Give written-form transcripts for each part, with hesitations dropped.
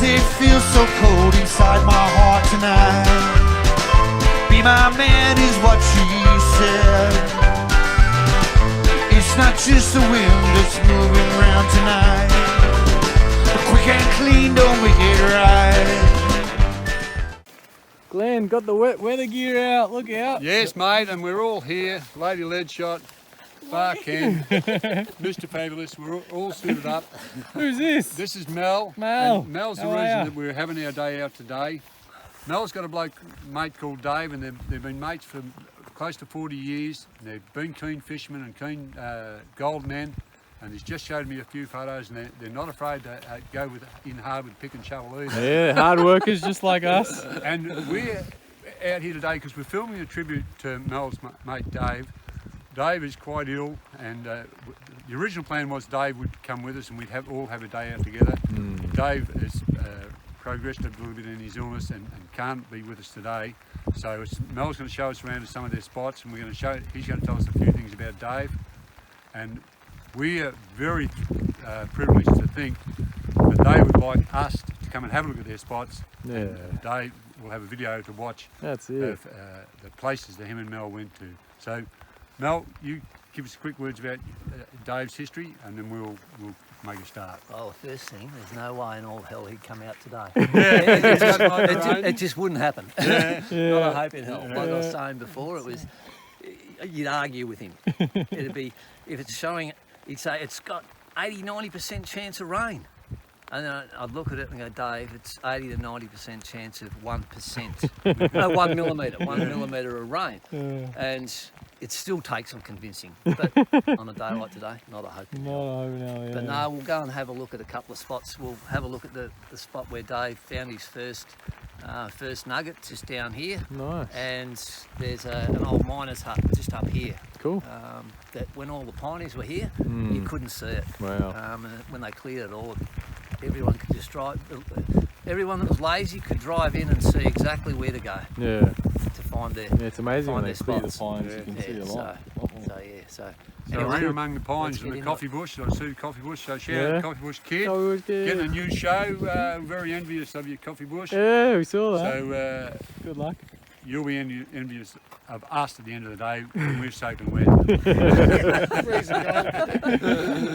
it feels so cold inside my heart tonight. Be my man is what she said. It's not just the wind that's moving round tonight, but quick and clean don't make it right. Glenn, got the wet weather gear out, look out. Yes, mate, and we're all here. Lady Leadshot, Far Ken, Mr. Fabulous, we're all suited up. Who's this? This is Mel. Mel. And Mel's the How are reason ya? that we're having our day out today. Mel's got a mate called Dave, and they've been mates for close to 40 years. They've been keen fishermen and keen gold men, and he's just showed me a few photos, and they're not afraid to go in hard with pick and shovel either. Yeah, hard workers just like us. And we're out here today because we're filming a tribute to Mel's mate Dave. Dave is quite ill, and the original plan was Dave would come with us and we'd all have a day out together. Dave has progressed a little bit in his illness and can't be with us today. So Mel's going to show us around to some of their spots, and he's going to tell us a few things about Dave. And we are very privileged to think that they would like us to come and have a look at their spots. Yeah. Dave will have a video to watch. That's it. Of the places that him and Mel went to. So, Mel, you give us quick words about Dave's history, and then we'll make a start. Well, the first thing, there's no way in all hell he'd come out today. Yeah. It just wouldn't happen. Yeah. Not a hope in hell. Like I was saying before, you'd argue with him. It'd be, if it's showing, he'd say it's got 80-90% chance of rain. And then I'd look at it and go, Dave, it's 80 to 90% chance of 1%. No, 1 millimetre, 1 millimetre of rain. And it still takes some convincing. But on a day like today, not a hope in hell. No, But no, we'll go and have a look at a couple of spots. We'll have a look at the spot where Dave found his first nugget, just down here. Nice. And there's an old miner's hut just up here. Cool. That when all the pioneers were here, you couldn't see it. Wow. And when they cleared it all, everyone could just drive. Everyone that was lazy could drive in and see exactly where to go. Yeah. To find their. Yeah, it's amazing when they clear the spots. pines, you can see a lot. So We're here among the pines and the coffee bush. I see the coffee bush, so shout out the coffee bush kid. Getting a new show. Very envious of your coffee bush. Yeah, we saw that. So good luck. You'll be envious of us at the end of the day when we're soaking wet.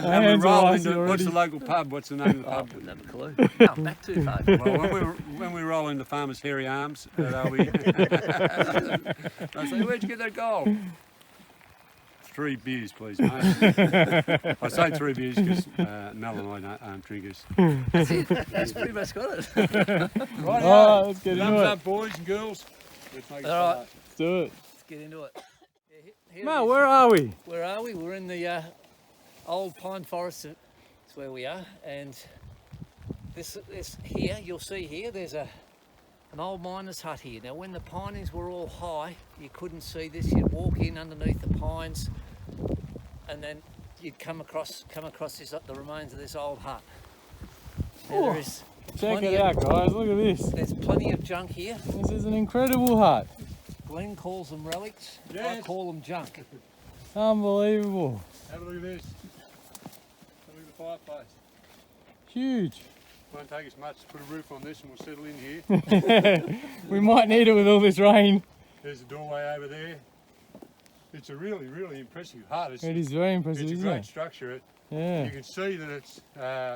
And we roll into, what's the local pub? What's the name of the pub? I wouldn't have a clue. No, back too far. Well, when we roll into Farmer's Hairy Arms, they'll be. I say, where'd you get that gold? 3 beers, please, mate. I say 3 beers because Mel and I aren't drinkers. That's it. That's pretty much got it. Right, let's get into thumbs it. up, boys and girls. Let's make it All right. start. Let's do it. Let's get into it. Here Mel, it is. where are we? Where are we? We're in the old pine forest. That's where we are. And this here, you'll see here, there's an old miner's hut here. Now, when the pines were all high, you couldn't see this. You'd walk in underneath the pines, and then you'd come across the remains of this old hut. Now, there is Check it out, guys. Look at this. There's plenty of junk here. This is an incredible hut. Glenn calls them relics. Yes. I call them junk. Unbelievable. Have a look at this. Have a look at the fireplace. Huge. Won't take us much to put a roof on this and we'll settle in here. We might need it with all this rain. There's a doorway over there. It's a really, really impressive hut. It is very impressive, It's a isn't great it? structure. Yeah. You can see that it's...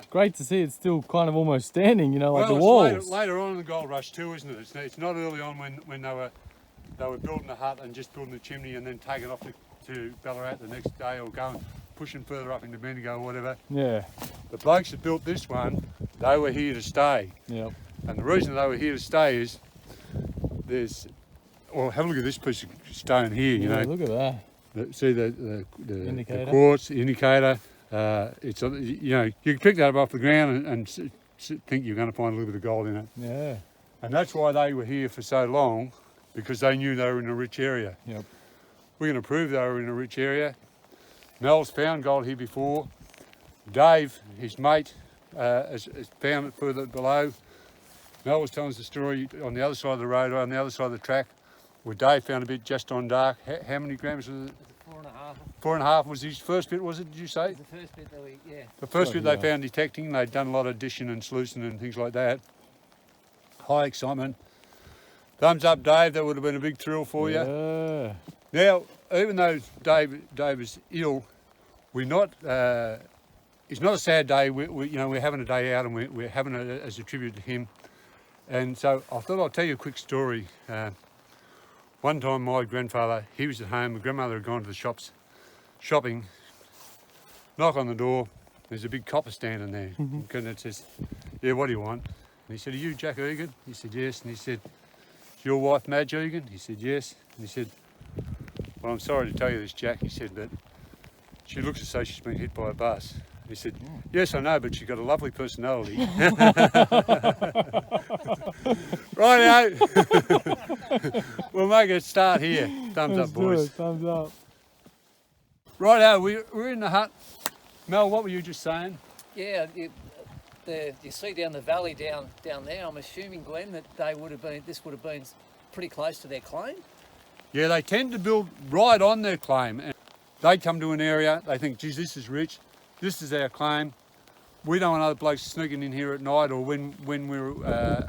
Great to see it's still kind of almost standing, you know, like well, the walls. it's later on in the gold rush too, isn't it? It's not early on when they were building the hut and just building the chimney and then taking it off to Ballarat the next day, or going pushing further up into Bendigo or whatever. Yeah. The blokes that built this one, they were here to stay. Yep. And the reason they were here to stay is have a look at this piece of stone here, you know. Look at that. See the Indicator. the quartz, the indicator. It's, you know, you can pick that up off the ground and think you're going to find a little bit of gold in it. Yeah. And that's why they were here for so long, because they knew they were in a rich area. Yep. We're going to prove they were in a rich area. Mel's found gold here before. Dave, his mate, has found it further below. Mel was telling us the story on the other side of the road, on the other side of the track, where Dave found a bit just on dark. How many grams was it? 4.5. 4.5 was his first bit, was it, did you say? The first bit that we, yeah. The first bit they found detecting. They'd done a lot of dishing and sluicing and things like that. high excitement. Thumbs up, Dave. That would have been a big thrill for you. Yeah. Now, even though Dave is ill, we're not. It's not a sad day. We're having a day out, and we're having it as a tribute to him. And so I thought I'd tell you a quick story. One time, my grandfather, he was at home. My grandmother had gone to the shops shopping. Knock on the door. There's a big copper standing there. And it says, "Yeah, what do you want?" And he said, "Are you Jack Egan?" He said, "Yes." And he said, "Is your wife Madge Egan?" He said, "Yes." And he said, "Well, I'm sorry to tell you this, Jack." He said, "But she looks as though she's been hit by a bus." He said, "Yes, I know, but she's got a lovely personality." Righto. We'll make a start here. Thumbs Let's up, do boys. it. Thumbs up. Righto, we're in the hut. Mel, what were you just saying? Yeah, you see down the valley down there. I'm assuming, Glenn, that this would have been pretty close to their claim. Yeah, they tend to build right on their claim. And they come to an area, they think, geez, this is rich, this is our claim. We don't want other blokes sneaking in here at night or when we're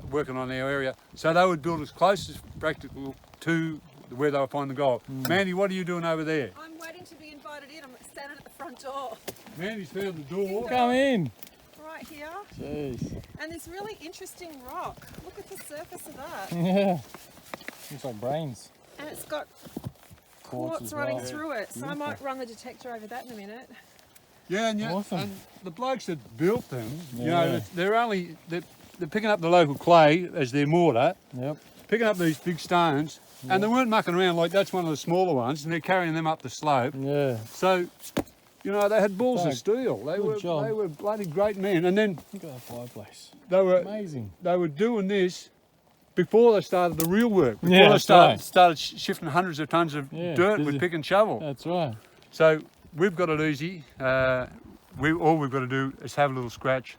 working on our area. So they would build as close as practical to where they'll find the gold. Mandy, what are you doing over there? I'm waiting to be invited in. I'm standing at the front door. Mandy's found the door. Come in. Right here. Jeez. And this really interesting rock. Look at the surface of that. Yeah. Looks like brains. And it's got Quartz quartz as running well. through it. So I might run the detector over that in a minute. Yeah, and, Awesome. and the blokes that built them, you Yeah. know, they're picking up the local clay as their mortar, Yep. picking up these big stones, and they weren't mucking around like that's one of the smaller ones, and they're carrying them up the slope. Yeah. So, you know, they had balls of Good steel. They job. were bloody great men. And then Look at that fireplace. they Amazing. were doing this before they started the real work. Before Yeah, they that's started shifting hundreds of tons of dirt with pick and shovel. That's right. So we've got it easy. All we've got to do is have a little scratch.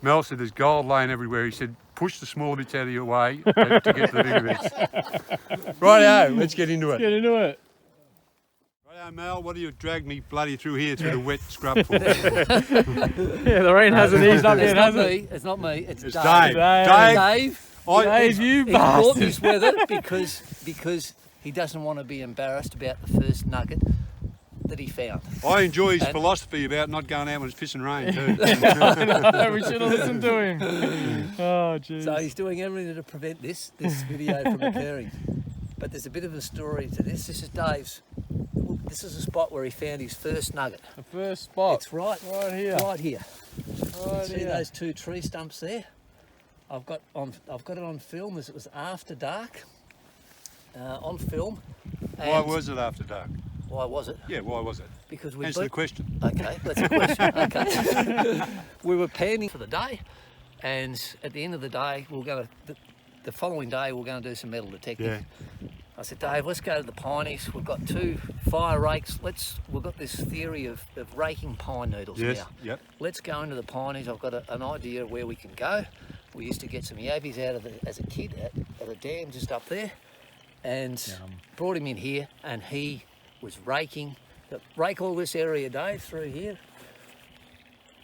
Mel said there's gold laying everywhere. He said push the smaller bits out of your way to get to the bigger bits. Righto, let's get into it. Get into it. Righto, Mel, what do you drag me bloody through here through the wet scrub for? Yeah, the rain hasn't eased up yet, has it? It's not me. It's It's Dave. Dave. Dave. Dave, you He brought bastard. this with it because he doesn't want to be embarrassed about the first nugget that he found. I enjoy his And- philosophy about not going out when it's pissing rain too. We should have listened to him. Oh, jeez. So he's doing everything to prevent this video from occurring. But there's a bit of a story to this. This is Dave's. This is a spot where he found his first nugget. The first spot. It's right here. Right here. Right See here. those two tree stumps there? I've got it on film as it was after dark. On film. Why And was it after dark? Why was it? Yeah, why was it? Because we Answer the beat- question. Okay, that's a question. Okay. We were panning for the day, and at the end of the day, the following day, we're going to do some metal detecting. Yeah. I said, Dave, let's go to the Pineys. We've got 2 fire rakes. We've got this theory of raking pine needles Yes. now. Yep. Let's go into the Pineys. I've got an idea of where we can go. We used to get some yabbies out of as a kid at a dam just up there, and brought him in here, and he was raking. Rake all this area, Dave, through here.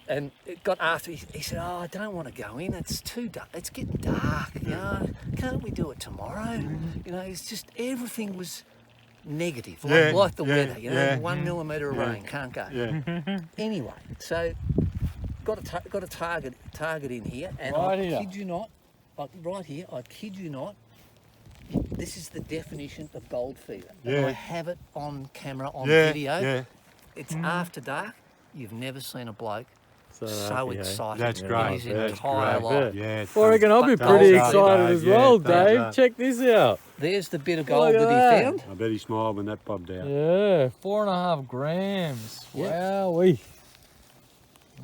And it got after, he said, oh, I don't want to go in, it's too dark, it's getting dark, you know, can't we do it tomorrow? You know, it's just, everything was negative, like the weather, you know, 1 millimetre of rain, can't go. Yeah. Anyway, so got a target in here, and Right I here. kid you not, right here, I kid you not, this is the definition of gold fever. And Yeah. I have it on camera, on Yeah. video. Yeah. It's after dark. You've never seen a bloke so happy, eh? excited That's in great. his That's entire great. life. Yeah. it's Well, I reckon I'll be But pretty thumbs up, excited Dave. as well, Yeah, thumbs Dave. up. Check this out. There's the bit of gold Look at that that. he found. I bet he smiled when that popped out. Yeah, 4.5 grams. Yep. Wowee.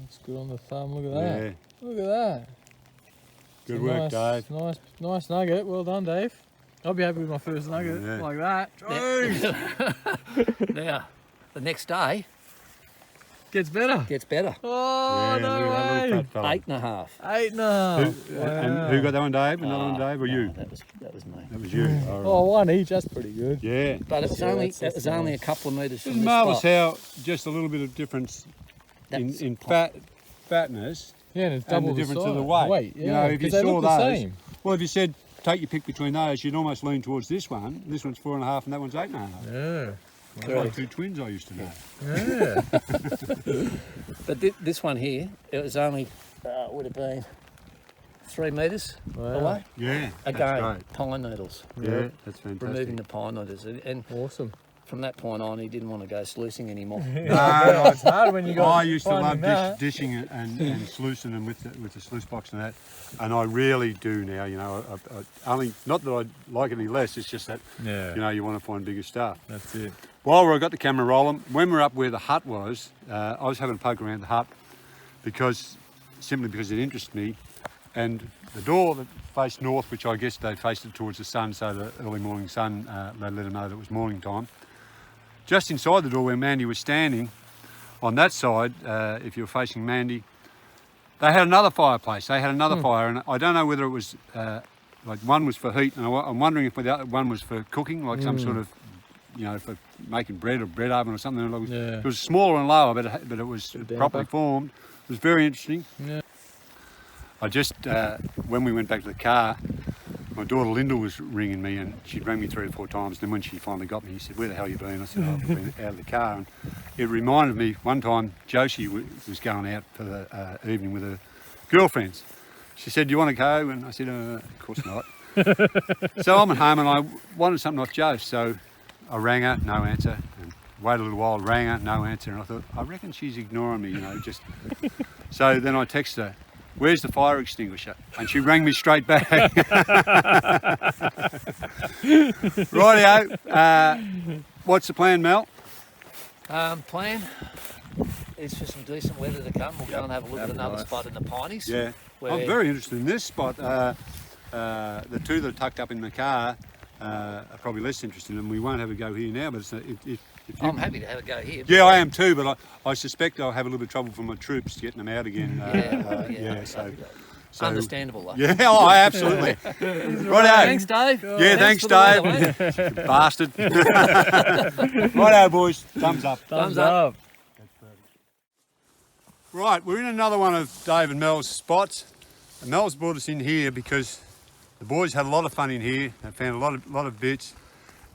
That's good on the thumb. Look at that. Yeah. Look at that. Good It's a work, nice, Dave. Nice nugget. Well done, Dave. I'll be happy with my first nugget Yeah. like that. Now, the next day Gets better. gets better. Oh, Yeah, look at that little no way. fat fella. 8.5. 8.5. And who got that one, Dave? Another one, Dave, or you? No, that was me. That was you. All right. Oh, 1 each. That's pretty good. Yeah. But it was Yeah, only that's only a nice. couple of metres from It's this marvellous spot. how just a little bit of difference That's in pop. fatness Yeah, and it's and double the difference size. of the weight. Yeah, You know, if you 'cause they saw look the those, same. Well, if you said take your pick between those, you'd almost lean towards this one. This one's 4.5 and that one's 8.5. Yeah. They're like two twins I used to know. Yeah. But this one here, it was only, would have been 3 metres away. Yeah, Again, that's great. pine needles. Yeah, that's fantastic. Removing the pine needles. And Awesome. from that point on, he didn't want to go sluicing anymore. No, it's hard when you got. I used to love finding that. dishing it and sluicing them with the sluice box and that, and I really do now. You know, I only not that I like it any less. It's just that Yeah. you know you want to find bigger stuff. That's it. While I got the camera rolling, when we were up where the hut was, I was having a poke around the hut simply because it interested me, and the door that faced north, which I guess they faced it towards the sun, so the early morning sun they let them know that it was morning time. Just inside the door where Mandy was standing, on that side, if you were facing Mandy, they had another fireplace. They had another fire, and I don't know whether it was like one was for heat, and I'm wondering if the other one was for cooking, like some sort of, you know, for making bread or bread oven or something. Yeah. It was smaller and lower, but it was properly formed. It was very interesting. Yeah. I just, when we went back to the car, my daughter Linda was ringing me, and she'd rang me 3 or 4 times. Then when she finally got me, he said, "Where the hell you been?" I said, "Oh, I've been out of the car." And it reminded me one time Josie was going out for the evening with her girlfriends. She said, "Do you want to go?" And I said, "Of course not." So I'm at home and I wanted something off Josie, so I rang her, no answer. And waited a little while, rang her, no answer. And I thought, I reckon she's ignoring me, you know, just. So then I texted her, "Where's the fire extinguisher?" And she rang me straight back. Rightio. What's the plan, Mel? Plan is for some decent weather to come. We'll go and have a look at another spot in the Pineys. Yeah. where- I'm very interested in this spot. The two that are tucked up in the car are probably less interested in them. We won't have a go here now, but if you... I'm happy to have a go here. Yeah, I am too, but I suspect I'll have a little bit of trouble from my troops getting them out again. So Understandable, though. yeah, oh, absolutely. Righto. Thanks, Dave. Yeah, thanks, for the weather, Dave. mate. You bastard. Righto, boys. Thumbs up. Thumbs up. Right, we're in another one of Dave and Mel's spots. And Mel's brought us in here because the boys had a lot of fun in here. They found a lot of bits.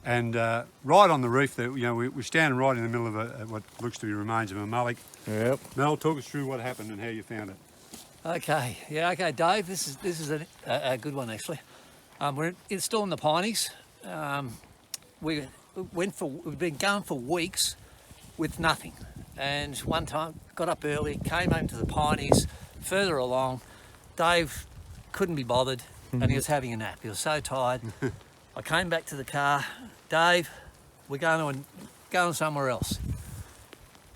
And right on the reef there, you know, we're standing right in the middle of what looks to be remains of a mullock. Yep. Mel, talk us through what happened and how you found it. Okay, yeah, okay, Dave. This is a good one actually. It's still in the Pineys. We've been going for weeks with nothing, and one time got up early, came home to the Pineys. Further along, Dave couldn't be bothered, and he was having a nap. He was so tired. I came back to the car. Dave, we're going somewhere else,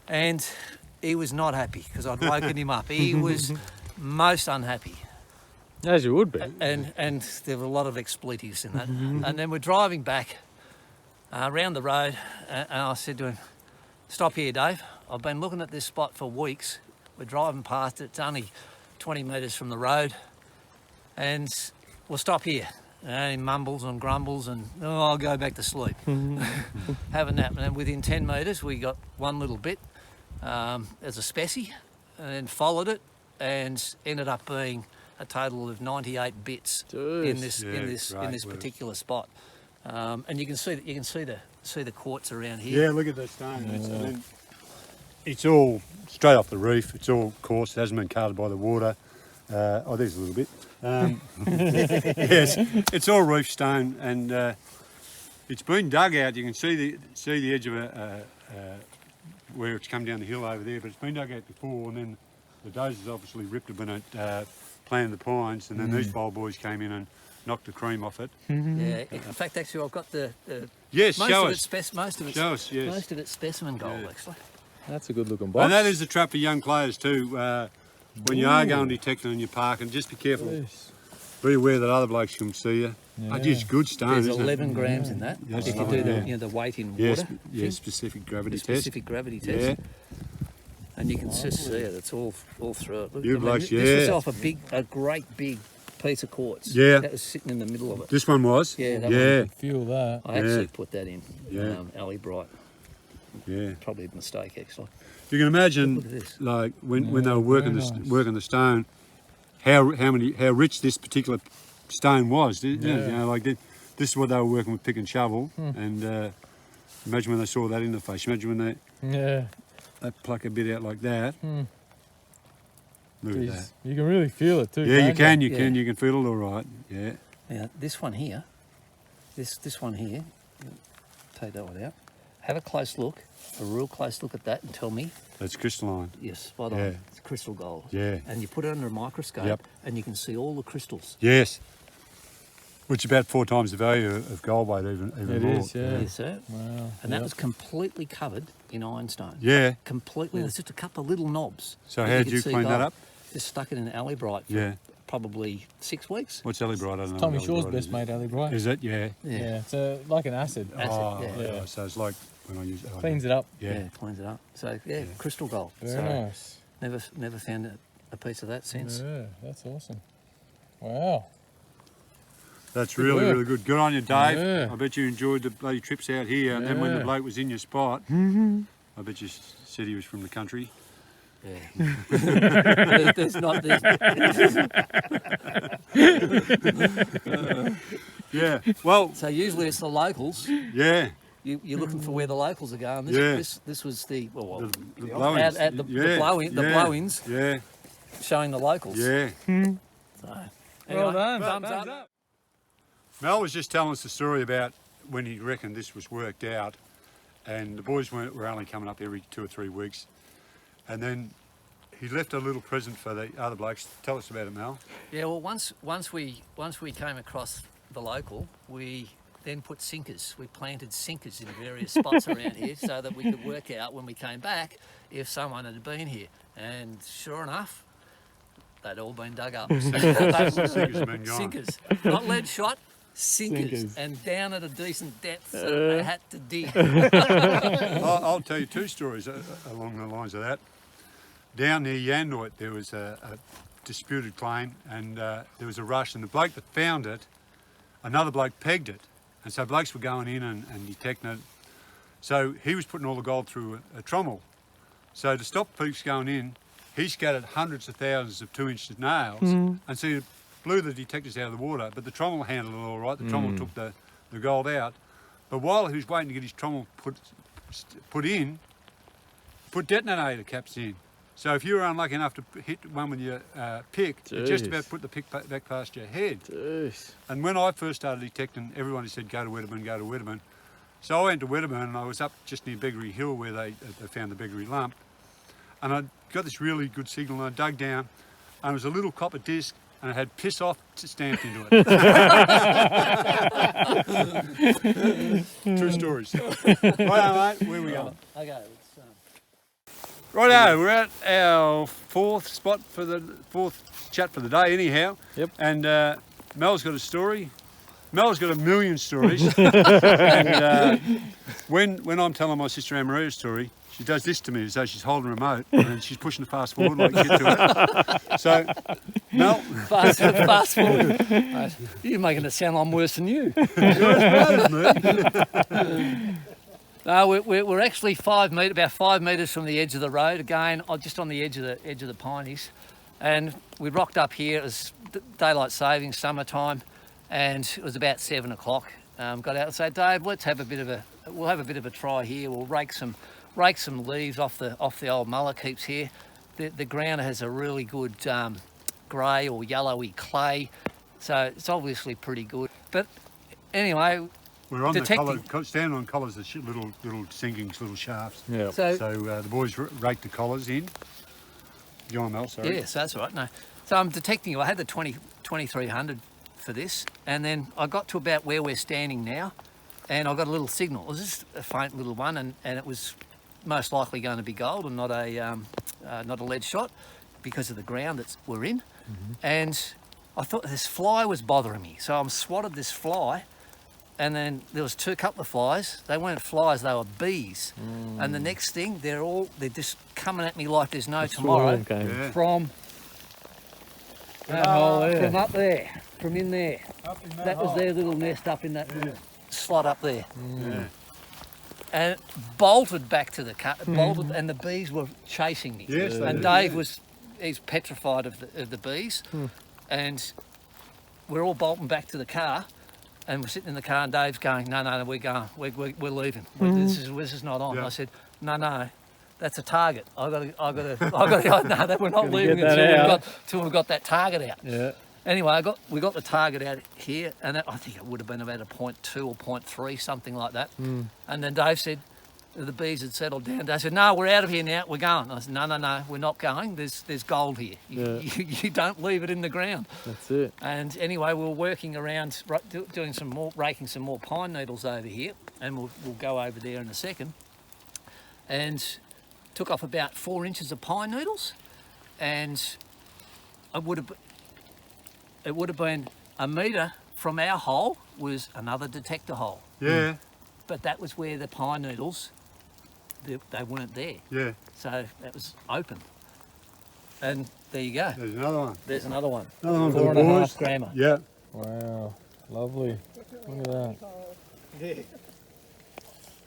and he was not happy because I'd woken him up. He was most unhappy. As you would be. And there were a lot of expletives in that. And then we're driving back around the road, and I said to him, "Stop here, Dave. I've been looking at this spot for weeks. We're driving past it. It's only 20 metres from the road, and we'll stop here." And he mumbles and grumbles, and I'll go back to sleep. Have a nap. And then within 10 metres, we got one little bit as a specie, and then followed it, and ended up being a total of 98 bits in this particular spot. And you can see the quartz around here. Yeah, look at that stone. It's all straight off the reef. It's all coarse. It hasn't been carted by the water. There's a little bit. Yes, it's all reef stone, and it's been dug out. You can see the edge of where it's come down the hill over there, but it's been dug out before, and then the dozers obviously ripped it when it planted the pines, and then these file boys came in and knocked the cream off it. Yeah, in fact, actually, I've got the Yes, most show of us. it's most of it's specimen gold, actually. That's a good looking box. And that is a trap for young players too. When you are going detecting and you're parking, just be careful. Yes. Be aware that other blokes can see you. Yeah. It's good stone, There's isn't 11 it? grams in that. That's If you lovely, do the weight in water, specific gravity the test. specific gravity test, Yeah. and you can just see it. It's all through it. Look, You blokes, this was yeah. off a great big piece of quartz. Yeah. That was sitting in the middle of it. This one was? Yeah, that Yeah, Feel that. I actually put that in. Yeah. Alley Bright. yeah. Probably a mistake, actually. You can imagine, Look at this. like when they were working very nice. working the stone, how rich this particular stone was. You Yeah. know, like this is what they were working with, pick and shovel. And imagine when they saw that in the face. Imagine when they pluck a bit out like that. Look at that. Jeez. You can really feel it too. Yeah, you can't can. You can feel it all right. Yeah. Now, this one here, this one here, take that one out. Have a close look, a real close look at that and tell me. That's crystalline. Yes, spot on. Yeah. It's crystal gold. Yeah. And you put it under a microscope Yep. and you can see all the crystals. Yes. Which is about 4 times the value of gold weight, even It more. is, yeah. Yes, sir. Wow. And that was completely covered in ironstone. Yeah. Completely. There's just a couple of little knobs. So that how you did could you see clean that gold. up? Just stuck it in alley bright for Yeah. probably 6 weeks. What's alley bright? I don't know. Tommy what Shaw's alley best bright mate, Ali Bright. is. Is it? Yeah. Yeah, it's like an acid. Acid, Oh, yeah. So it's like when I use it. Cleans it up. Yeah. Cleans it up. So yeah, crystal gold. Very So nice. never found a piece of that since. Yeah, that's awesome. Wow. That's Good really, work. really good. Good on you, Dave. Yeah. I bet you enjoyed the bloody trips out here. And then when the Yeah. bloke was in your spot, I bet you said he was from the country. Yeah. there's not. There's, Yeah. Well, so usually it's the locals. yeah. You're looking for where the locals are going. Yeah. This was the The the blow-ins. at the Yeah, blow-in, the yeah, blow-ins Yeah. showing the locals. Yeah. So, Well anyway, done. thumbs Thumbs up. Mel was just telling us the story about when he reckoned this was worked out, and the boys were only coming up every 2 or 3 weeks, and then he left a little present for the other blokes. Tell us about it, Mel. Yeah, well, once we came across the local, we then put sinkers. We planted sinkers in various spots around here so that we could work out when we came back if someone had been here. And sure enough, they'd all been dug up. Sinkers have been gone. Sinkers, not lead shot. Sinkers. Sinkers. And down at a decent depth, so they had to dig. I'll tell you 2 stories along the lines of that. Down near Yandoit, there was a disputed claim, and there was a rush, and the bloke that found it, another bloke pegged it, and so blokes were going in and detecting it. So he was putting all the gold through a trommel. So to stop folks going in, he scattered hundreds of thousands of 2-inch nails, and so he blew the detectors out of the water, but the trommel handled it all right. The trommel took the gold out. But while he was waiting to get his trommel put in, put detonator caps in. So if you were unlucky enough to hit one with your pick, it just Jeez. about put the pick back past your head. Jeez. And when I first started detecting, everyone said, go to Wedderburn, go to Wedderburn. So I went to Wedderburn, and I was up just near Beggery Hill where they found the Beggery lump. And I got this really good signal, and I dug down, and it was a little copper disc, and it had piss off stamped into it. True stories. Righto, mate, where we going? Okay, let's, Righto, we're at our 4th spot for the 4th chat for the day anyhow. Yep. And Mel's got a story. Mel's got a million stories. And when I'm telling my sister Anne Maria's story, she does this to me as though she's holding a remote and she's pushing the fast forward like get to it. So, Mel, fast forward. Mate, you're making it sound like I'm worse than you. No, we're actually about 5 metres from the edge of the road. Again, just on the edge of the pineies, and we rocked up here. It was daylight savings, summertime, and it was about 7 o'clock. Got out and said, Dave, let's have a bit of a try here. We'll rake some leaves off the old mullock heaps here. The ground has a really good grey or yellowy clay, so it's obviously pretty good. But anyway. we're on Detecting. the collar, standing on collars, the little sinkings, little shafts. Yeah. So The boys raked the collars in. Go on, Mel, sorry. yes, that's right. No, so I'm detecting. I had the 2300 for this, and then I got to about where we're standing now, and I got a little signal. It was just a faint little one, and it was most likely going to be gold and not a lead shot because of the ground that we're in. And I thought this fly was bothering me, so I swatted this fly. And then there was a couple of flies. They weren't flies, they were bees. And the next thing, they're just coming at me like there's no tomorrow. Yeah. From That hole there. from up there, from in there. Up in That was hole. their little nest up in that little slot up there. Yeah. And it bolted back to the cut, bolted, and the bees were chasing me. Yes, they And do, Dave yeah. he's petrified of the bees. And we're all bolting back to the car, and we're sitting in the car, and Dave's going, no, we're going, we're leaving. This is not on. Yeah. I said, no, that's a target. I got to. No, that we're not leaving get that until we've got that target out. Yeah. Anyway, we got the target out here, and I think it would have been about a 0.2 or 0.3, something like that. And then Dave said, the bees had settled down. They said, no, we're out of here now, we're going. I said, no, we're not going. There's gold here. You don't leave it in the ground. That's it. And anyway, we were working around, doing raking some more pine needles over here, and we'll go over there in a second. And took off about 4 inches of pine needles, and it would have been a metre from our hole was another detector hole. Yeah. But that was where the pine needles, they weren't there. Yeah. So that was open. And there you go. There's another one. There's another one. Another one for the 4.5 boys. grammer. Yeah. Wow. Lovely. Look at that.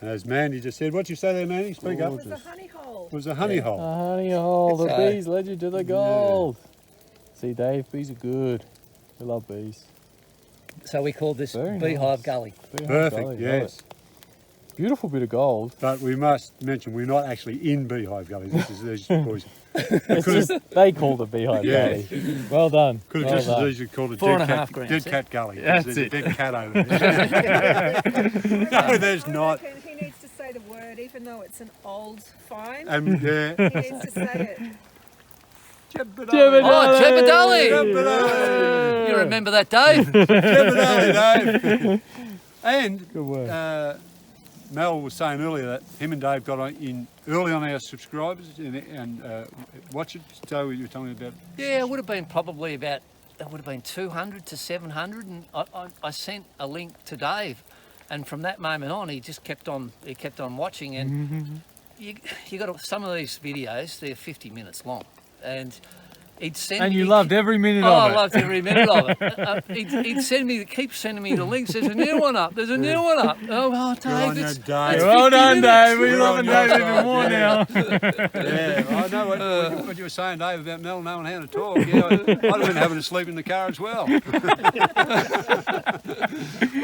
As Mandy just said, what'd you say there, Mandy? Speak up. It was a honey hole. It was a honey hole. A honey hole. The So- bees led you to the gold. See, Dave, bees are good. We love bees. So we called this Very Beehive nice. Gully. Beehive Perfect, Gully, love yes. it. Beautiful bit of gold. But we must mention we're not actually in Beehive Gully. This is these boys. It's just, they called it Beehive Yeah. Gully. Well done. Could have well just done. as easily called it 4.5 grams, Dead eh? Cat Gully. That's There's a it. dead cat over there. No, there's not. He needs to say the word, even though it's an old find. Yeah. He needs to say it. Jebediah. Oh, Jebediah. Jebediah. You remember that, Dave? Jebediah, Dave. And Good work. Mel was saying earlier that him and Dave got in early on our subscribers and watch it. So you were telling me about. Yeah, it would have been probably about, it would have been 200 to 700, and I sent a link to Dave, and from that moment on, he just kept on watching, and you got some of these videos, they're 50 minutes long, and he'd send And me. you loved every minute Oh, of I it. loved every minute of it. He'd send me, keep sending me the links. There's a new one up. There's a new one up. Oh, Good on Dave, you, it's, Dave. it's Well 50 done, minutes. Dave. We're Well loving done, Dave even Dave, more yeah. now. Yeah, I know what you were saying, Dave, about Mel knowing how to talk. Yeah, I'd have been having to sleep in the car as well.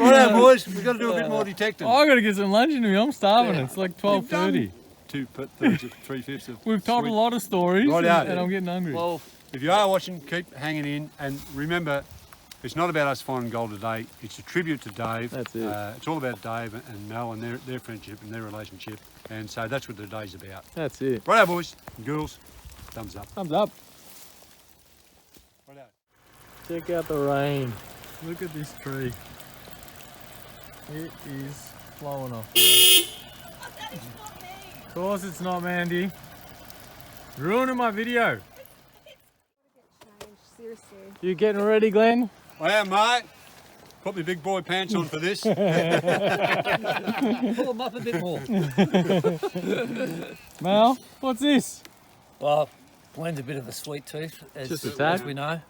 Right, boys, we've got to do a bit more detecting. Oh, I got to get some lunch into me. I'm starving. It's like 12:30. 3/5 of. We've told a lot of stories, Right and, out. and I'm getting hungry. Well, If you are watching, keep hanging in, and remember, it's not about us finding gold today. It's a tribute to Dave. That's it. It's all about Dave and Mel and their friendship and their relationship, and so that's what today's about. That's it. Right, boys and girls, thumbs up. Thumbs up. Right out. Check out the rain. Look at this tree. It is flowing off here. Of course it's not, Mandy. Ruining my video. Change, seriously. You getting ready, Glenn? I am, mate. Put my big boy pants on for this. pull them up a bit more. Mel, what's this? Well, Glenn's a bit of a sweet tooth, Just a tad. as we know.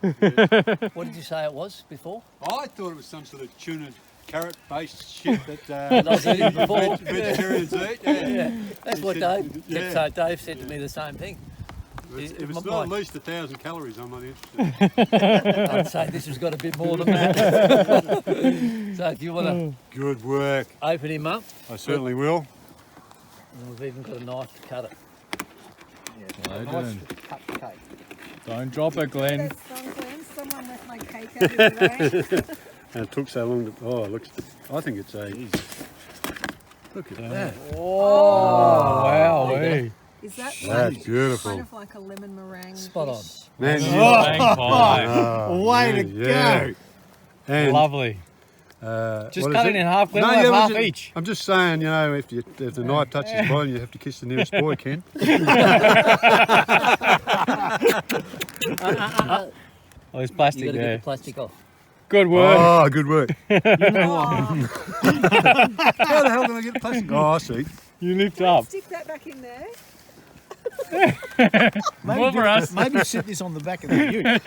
What did you say it was before? I thought it was some sort of tuna carrot-based shit that I was eating before. vegetarians eat. Yeah. That's what He Dave. said- yeah. So Dave said to me the same thing. If My- it's not at least 1,000 calories, I'm not interested. I'd say this has got a bit more than that. So do you want to Good work. open him up? I certainly will. And we've even got a knife to cut it. Cut the cake. Don't drop it, Glenn. That's something. Someone left my cake out in the rain. And it took so long to. Oh, it looks. I think it's a. Look at that. Oh, wow. Hey. Is that That's kind beautiful. of like a lemon meringue? Spot on. dish? Man, Bang pie. way to go. And, Lovely. Just Just cut it in half, Glenn. We'll have half each. I'm just saying, you know, if the knife touches bone, you have to kiss the nearest boy, Ken. Oh, there's You plastic got to get there. the plastic off. Good work. Oh, good work. Oh, How the hell can I get the plastic? Oh, I see. You lift up. stick that back in there. More for us. Maybe sit this on the back of the ute.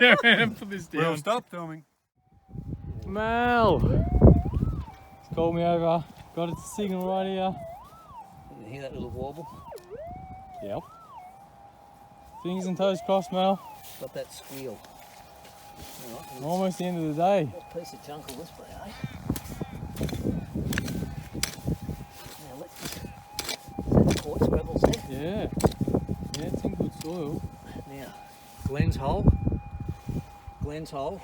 Put this Well, down. stop filming. Mel. He's called me over. Got its signal right here. You hear that little warble? Yep. Fingers and toes crossed, Mel. Got that squeal. Almost the end of the day. Piece of junk will this be, eh? Now let's just... Is that quartz gravels there? Yeah. Yeah, it's in good soil. Now, Glenn's hole. Glenn's hole.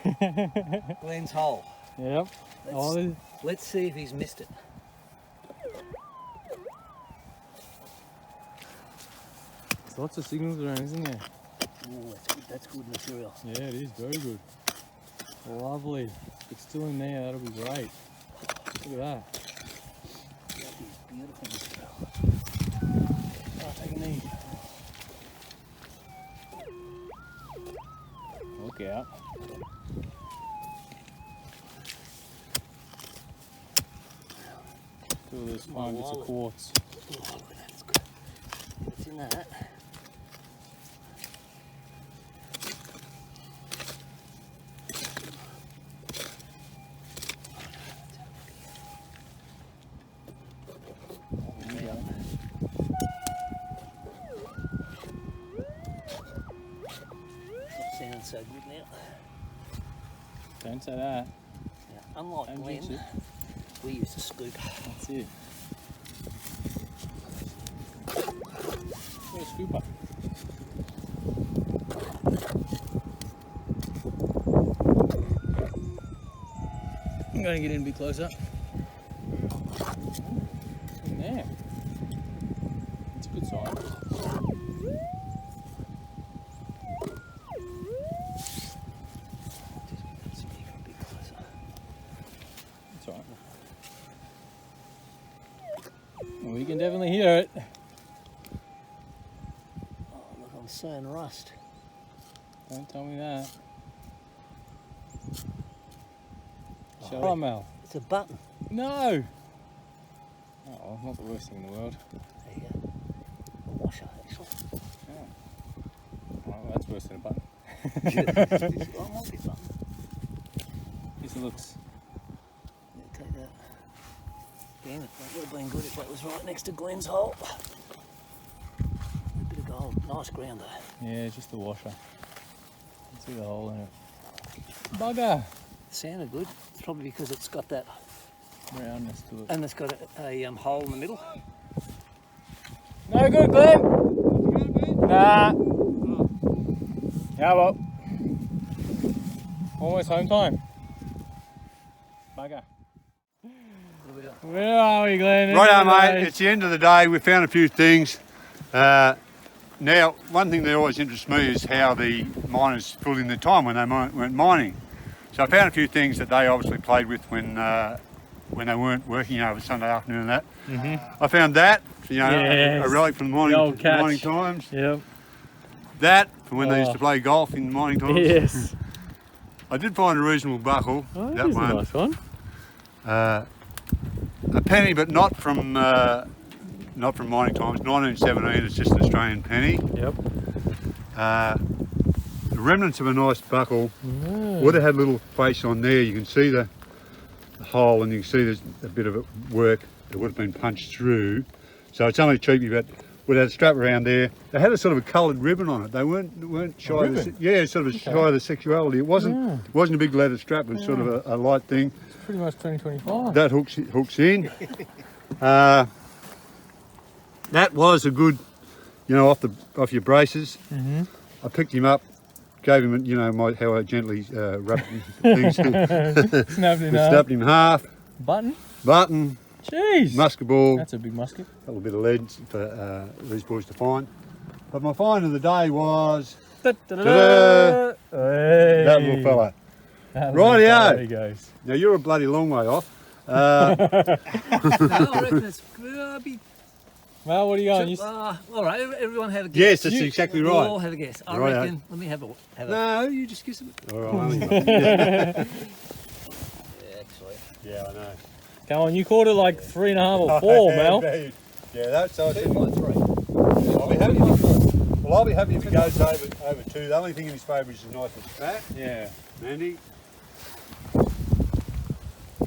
Glenn's hole. Yep. Let's see if he's missed it. There's lots of signals around, isn't there? Oh, that's good material. Yeah, it is. Very good. Lovely. If it's still in there, that'll be great. Look at that. That is beautiful material. Oh, take a knee. Look out. Two of those fine bits of quartz. Oh, that's good. What's in that? Sounds so good now. Don't say that. Yeah, unlike Don't Glenn, jinx it. we use a scoop. That's it. What a scooper. I'm going to get in a bit closer. In there. It's a good size. That's all right. We can definitely hear it. Oh, look, I'm seeing rust. Don't tell me that. Shut up, Mel. It's a button. No! Oh, not the worst thing in the world. There you go. A washer, actually. Oh, that's worse than a button. Oh, it might be a button. Yes, it looks. Yeah, take that. Damn it, that would have been good if that was right next to Glenn's hole. A bit of gold. Nice ground though. Yeah, just the washer. You can see the hole in it. Bugger! Sounded good. It's probably because it's got that, Roundness to it. and it's got a hole in the middle. No good, Glenn! Nah. Yeah, well. Almost home time. Bugger. Where are we, Glenn? Righto, mate. It's the end of the day. We found a few things. Now, one thing that always interests me is how the miners filled in their time when they weren't mining. So I found a few things that they obviously played with when they weren't working over Sunday afternoon and that. I found that, you know, Yes. a relic from the old catch. mining times. Yep. That from when they used Oh. to play golf in the mining times. Yes. I did find a reasonable buckle. Oh, that is a one. nice one. A penny, but not from mining times. 1917. It's just an Australian penny. Yep. The remnants of a nice buckle. Would have had a little face on there. You can see the hole, and you can see there's a bit of work that would have been punched through. So it's only cheapy, but would have had a strap around there. They had a sort of a coloured ribbon on it. They weren't shy of the, yeah, sort of shy of the sexuality. It wasn't a big leather strap. It was sort of a light thing. It's pretty much 2025. That hooks in. That was a good, you know, off your braces. I picked him up, gave him, you know, how I gently rubbed things. Snapped in half. Snapped him half. Button? Button. Jeez. Musket ball. That's a big musket. A little bit of lead for these boys to find. But my find of the day was Da-da-da-da. that little fella. Rightio. There he goes. Now you're a bloody long way off. No, I reckon it's Well, what are you going? all right, everyone have a guess. Yes, that's exactly We'll right. all have a guess. I Righto. reckon. Let me have a. No, you just kiss it. All right. Yeah, actually. Yeah, I know. Come on, you caught it like 3.5 or 4, Mel. Yeah, that's so. 2.3. I'll be happy. Well, I'll be happy if he goes over 2. The only thing in his favour is nice and fat. Yeah. Mandy.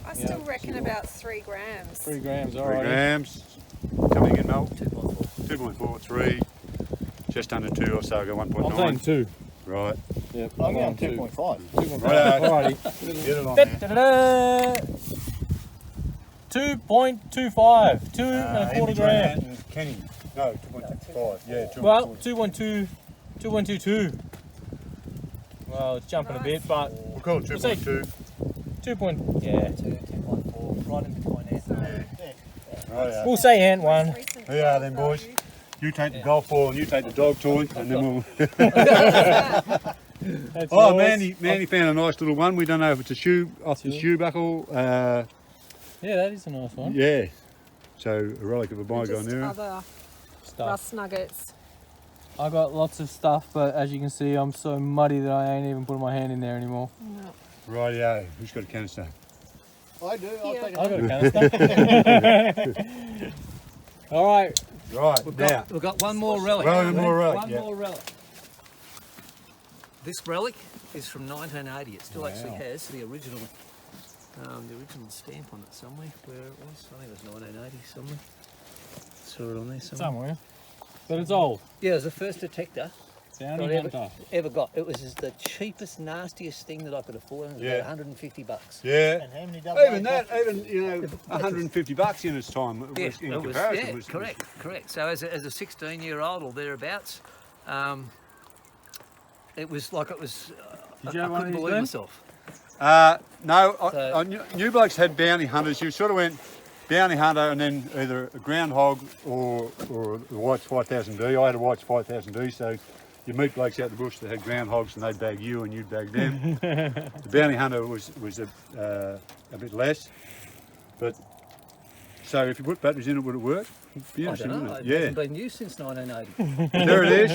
I still reckon about 3 grams. 3 grams, 3 alright. grams. Coming in, Mel. 2.4. 2.4, 3. Just under 2 or so. I got 1.9. I'm saying 2. Right. Yep. I'm going 2.5. Alrighty. Get it on there. Da-da-da. 2.25. 2.25 grams. Kenny. No, 2.5. Yeah, 2.5. Well, 212. 2.122. Well, it's jumping a bit, but We'll call it We'll say 2.2. 2. Yeah. 2.4, right in between there. Right, yeah. We'll say ant one. Here you are then, boys. You take the golf ball and you take the dog toy, and then we'll. That's Oh, yours. Mandy found a nice little one. We don't know if it's a shoe off the shoe buckle. Yeah, that is a nice one. Yeah. So a relic of a bygone Just era. other Stuff. rust nuggets. I got lots of stuff, but as you can see, I'm so muddy that I ain't even putting my hand in there anymore. Rightio. Who's got a canister? I do. I'll Yeah. take I it. got a canister. All right. Right. Now. We've got one more relic. One more relic, One yeah. more relic. This relic is from 1980. It still actually has the original stamp on it somewhere. Where it was? I think it was 1980 somewhere. Saw it on there somewhere. Somewhere. But it's old. Yeah, it was the first detector Bounty Not ever- hunter. ever got. It was just the cheapest, nastiest thing that I could afford. It was Yeah. about 150 bucks. Yeah. And how many double Even that, even $150 in its time, it was in comparison. Yeah, was- correct. So as a 16-year-old or thereabouts, it was like it was. Did you I have one of couldn't these, believe Glenn? myself. No, So- New Blokes had bounty hunters. You sort of went bounty hunter and then either a groundhog or the White's 5000D. I had a White's 5000D, so you meet blokes out the bush that had groundhogs and they'd bag you and you'd bag them. The bounty hunter was a bit less, but so if you put batteries in it, would it work? It'd be I interesting, don't know. wouldn't It it? hasn't been used since 1980. Yeah, there it is.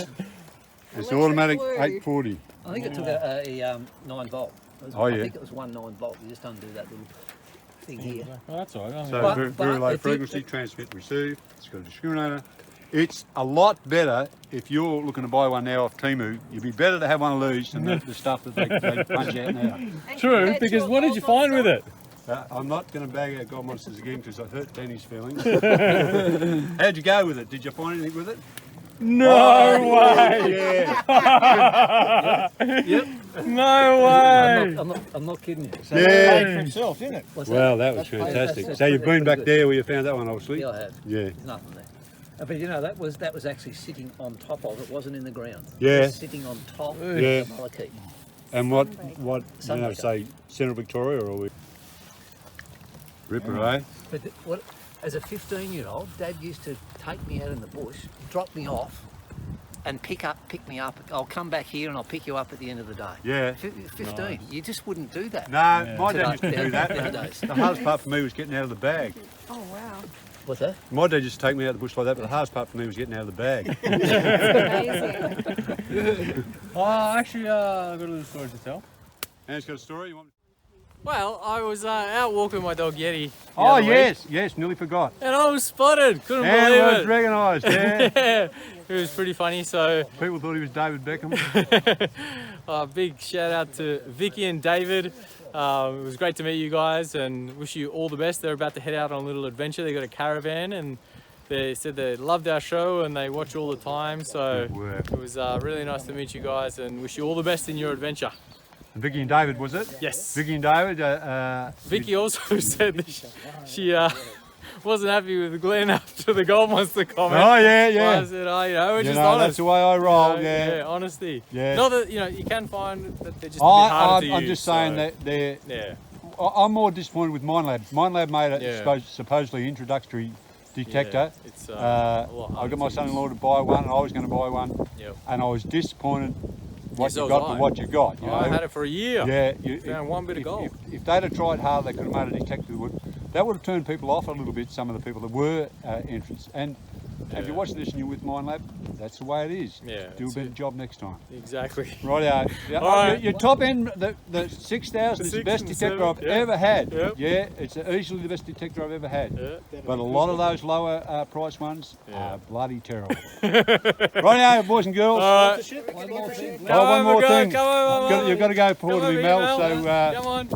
It's Electric automatic glue. 840. I think it took a 9 volt. Oh, yeah. I think it was 9 volt. You just undo that little thing here. Oh, that's all right. So But- very, but very low it did- frequency, transmit, receive. It's got a discriminator. It's a lot better if you're looking to buy one now off Temu. You'd be better to have one of these than the stuff that they punch out now. And True, compared to because a what did you gold find with monster, it? I'm not going to bag out God Monsters again because I hurt Danny's feelings. How'd you go with it? Did you find anything with it? No way! Yeah. Yep. No way! I'm not kidding you. So, Paid for Yeah. itself, didn't it? what's Well, that? that was That's- fantastic. that's So you've pretty been back good. there where you found that one, obviously? Yeah, I have. Yeah. There's nothing there. But you know, that was actually sitting on top of it. Wasn't in the ground. Yeah. It was sitting on top Yeah. of the Malachi. And what Sunbreaker. say, Central Victoria or we? Ripper, eh? But as a 15-year-old, Dad used to take me out in the bush, drop me off, and pick me up. I'll come back here and I'll pick you up at the end of the day. Yeah. 15. You just wouldn't do that. No, my dad used to Today- do that. nowadays. The hardest part for me was getting out of the bag. Oh wow, What's that? My dad used to take me out of the bush like that, but the hardest part for me was getting out of the bag. amazing. Oh, actually, I've got a little story to tell. Anne's got a story? You want me Well, I was out walking my dog Yeti. the Oh, other week, yes, nearly forgot. and I was spotted. Couldn't And believe was it. recognised, yeah. Yeah, it was pretty funny. So, People thought he was David Beckham. big shout out to Vicky and David. It was great to meet you guys, and wish you all the best. They're about to head out on a little adventure. They got a caravan, and they said they loved our show and they watch all the time. So Good work. it was really nice to meet you guys, and wish you all the best in your adventure. Vicky and David, was it? Yes. Vicky and David. Vicky also said that she wasn't happy with Glenn after the Gold Monster comment. Oh, yeah, So yeah. I said, we're You just know, honest. that's the way I roll, Yeah, honesty. Yeah. Not that, you can find that they're just a bit harder to I'm use, just saying so, that they're. Yeah. I'm more disappointed with Minelab. Minelab made a Yeah. supposedly introductory detector. Yeah, it's, I a lot harder got my to son-in-law to buy one, and I was going to buy one, Yep. and I was disappointed what Yes, so you got was for I. what you got. You I know? had it for a year. Yeah, Found one bit of gold. If they'd have tried hard, they could have made a detector that would have turned people off a little bit. Some of the people that were entrants. And if Yeah. you're watching this and you're with Minelab, that's the way it is. Yeah, Do a that's better it. job next time. Exactly. Rightio. Yeah, All right. Your top end, the 6000 is the 6 best and detector 7, I've yeah. ever had. Yep. Yeah, it's easily the best detector I've ever had. Yeah. But a lot of those lower price ones Yeah. are bloody terrible. Rightio, boys and girls. All right. One more thing. Come one on, more go, thing. Come on, You've got to go Come forward on, to me, baby, Mel. So Come on.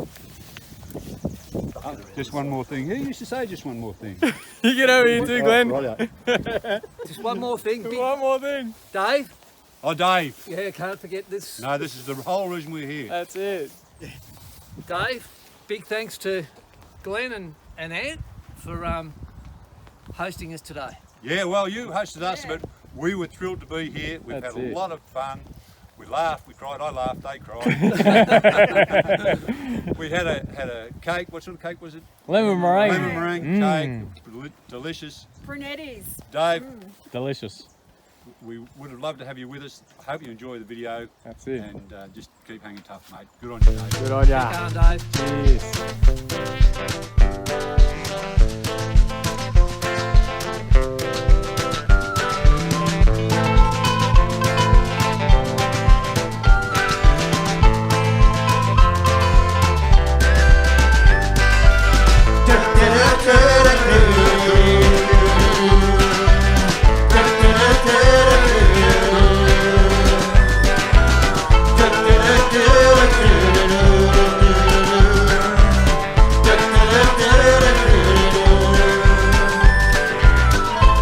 just one more thing. Who used to say just one more thing? You get over here too, Glenn. Rightio. Just one more thing. One more thing. Dave, Oh, Dave. Yeah, can't forget this. No, this is the whole reason we're here. That's it. Dave, big thanks to Glenn and Ant for hosting us today. Yeah, well, you hosted us, but we were thrilled to be here. We've That's had a it. lot of fun. We laughed, we cried. I laughed, they cried. We had a cake. What sort of cake was it? Lemon meringue. Lemon meringue cake. Delicious. Brunetti's. Dave, Delicious. we would have loved to have you with us. I hope you enjoy the video. That's it. And just keep hanging tough, mate. Good on you, Dave. Good on ya. Can't, Dave. Cheers.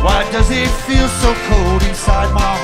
Why does it feel so cold inside my